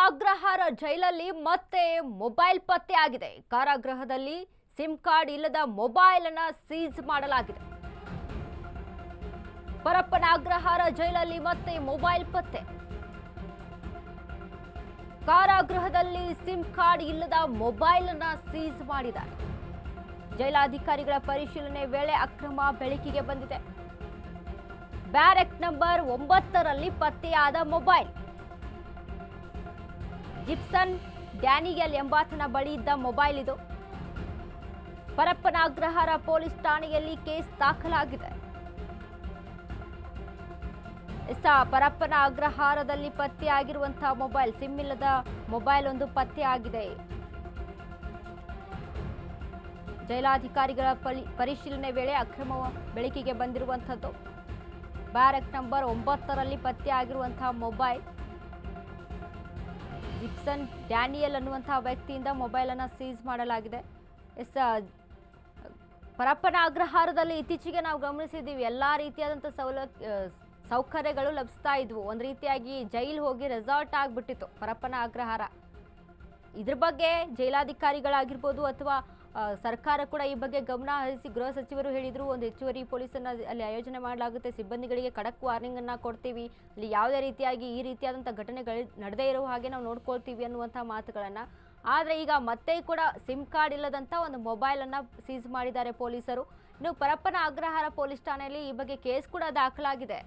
ಅಗ್ರಹಾರ ಜೈಲಲ್ಲಿ ಮತ್ತೆ ಮೊಬೈಲ್ ಪತ್ತೆ ಆಗಿದೆ. ಕಾರಾಗೃಹದಲ್ಲಿ ಸಿಮ್ ಕಾರ್ಡ್ ಇಲ್ಲದ ಮೊಬೈಲ್ ಅನ್ನು ಸೀಜ್ ಮಾಡಲಾಗಿದೆ. ಪರಪ್ಪನ ಅಗ್ರಹಾರ ಜೈಲಲ್ಲಿ ಮತ್ತೆ ಮೊಬೈಲ್ ಪತ್ತೆ. ಕಾರಾಗೃಹದಲ್ಲಿ ಸಿಮ್ ಕಾರ್ಡ್ ಇಲ್ಲದ ಮೊಬೈಲ್ ಅನ್ನು ಸೀಜ್ ಮಾಡಿದ್ದಾರೆ. ಜೈಲಾಧಿಕಾರಿಗಳ ಪರಿಶೀಲನೆ ವೇಳೆ ಅಕ್ರಮ ಬೆಳಕಿಗೆ ಬಂದಿದೆ. ಬ್ಯಾರೆಕ್ ನಂಬರ್ 9ರಲ್ಲಿ ಪತ್ತೆಯಾದ ಮೊಬೈಲ್ ಜಿಪ್ಸನ್ ಡ್ಯಾನಿಯಲ್ ಎಂಬಾತನ ಬಳಿ ಇದ್ದ ಮೊಬೈಲ್ ಇದು. ಪರಪ್ಪನ ಅಗ್ರಹಾರ ಪೊಲೀಸ್ ಠಾಣೆಯಲ್ಲಿ ಕೇಸ್ ದಾಖಲಾಗಿದೆ. ಪರಪ್ಪನ ಅಗ್ರಹಾರದಲ್ಲಿ ಪತ್ತೆಯಾಗಿರುವಂತಹ ಮೊಬೈಲ್, ಸಿಮ್ ಇಲ್ಲದ ಮೊಬೈಲ್ ಒಂದು ಪತ್ತೆಯಾಗಿದೆ. ಜೈಲಾಧಿಕಾರಿಗಳ ಪರಿಶೀಲನೆ ವೇಳೆ ಅಕ್ರಮ ಬೆಳಕಿಗೆ ಬಂದಿರುವಂಥದ್ದು. ಬ್ಯಾರೆಕ್ ನಂಬರ್ 9ರಲ್ಲಿ ಪತ್ತೆಯಾಗಿರುವಂತಹ ಮೊಬೈಲ್ ಜಿಪ್ಸನ್ ಡ್ಯಾನಿಯಲ್ ಅನ್ನುವಂತಹ ವ್ಯಕ್ತಿಯಿಂದ ಮೊಬೈಲ್ ಅನ್ನು ಸೀಸ್ ಮಾಡಲಾಗಿದೆ. ಪರಪ್ಪನ ಅಗ್ರಹಾರದಲ್ಲಿ ಇತ್ತೀಚೆಗೆ ನಾವು ಗಮನಿಸಿದ್ದೀವಿ, ಎಲ್ಲಾ ರೀತಿಯಾದಂತಹ ಸೌಕರ್ಯಗಳು ಲಭಿಸ್ತಾ ಇದ್ವು. ಒಂದು ರೀತಿಯಾಗಿ ಜೈಲು ಹೋಗಿ ರೆಸಾರ್ಟ್ ಆಗಿಬಿಟ್ಟಿತ್ತು ಪರಪ್ಪನ ಅಗ್ರಹಾರ. ಇದ್ರ ಬಗ್ಗೆ ಜೈಲಾಧಿಕಾರಿಗಳಾಗಿರ್ಬೋದು ಅಥವಾ ಸರ್ಕಾರ ಕೂಡ ಈ ಬಗ್ಗೆ ಗಮನ ಹರಿಸಿ ಗೃಹ ಸಚಿವರು ಹೇಳಿದ್ರು, ಒಂದು ಹೆಚ್ಚುವರಿ ಪೊಲೀಸನ್ನ ಅಲ್ಲಿ ಆಯೋಜನೆ ಮಾಡಲಾಗುತ್ತೆ, ಸಿಬ್ಬಂದಿಗಳಿಗೆ ಖಡಕ್ ವಾರ್ನಿಂಗ್ ಅನ್ನ ಕೊಡ್ತೀವಿ, ಅಲ್ಲಿ ಯಾವುದೇ ರೀತಿಯಾಗಿ ಈ ರೀತಿಯಾದಂಥ ಘಟನೆಗಳು ನಡೆದೇ ಇರೋ ಹಾಗೆ ನಾವು ನೋಡ್ಕೊಳ್ತೀವಿ ಅನ್ನುವಂಥ ಮಾತುಗಳನ್ನ. ಆದರೆ ಈಗ ಮತ್ತೆ ಕೂಡ ಸಿಮ್ ಕಾರ್ಡ್ ಇಲ್ಲದಂಥ ಒಂದು ಮೊಬೈಲ್ ಅನ್ನ ಸೀಸ್ ಮಾಡಿದ್ದಾರೆ ಪೊಲೀಸರು. ಇನ್ನು ಪರಪ್ಪನ ಅಗ್ರಹಾರ ಪೊಲೀಸ್ ಠಾಣೆಯಲ್ಲಿ ಈ ಬಗ್ಗೆ ಕೇಸ್ ಕೂಡ ದಾಖಲಾಗಿದೆ.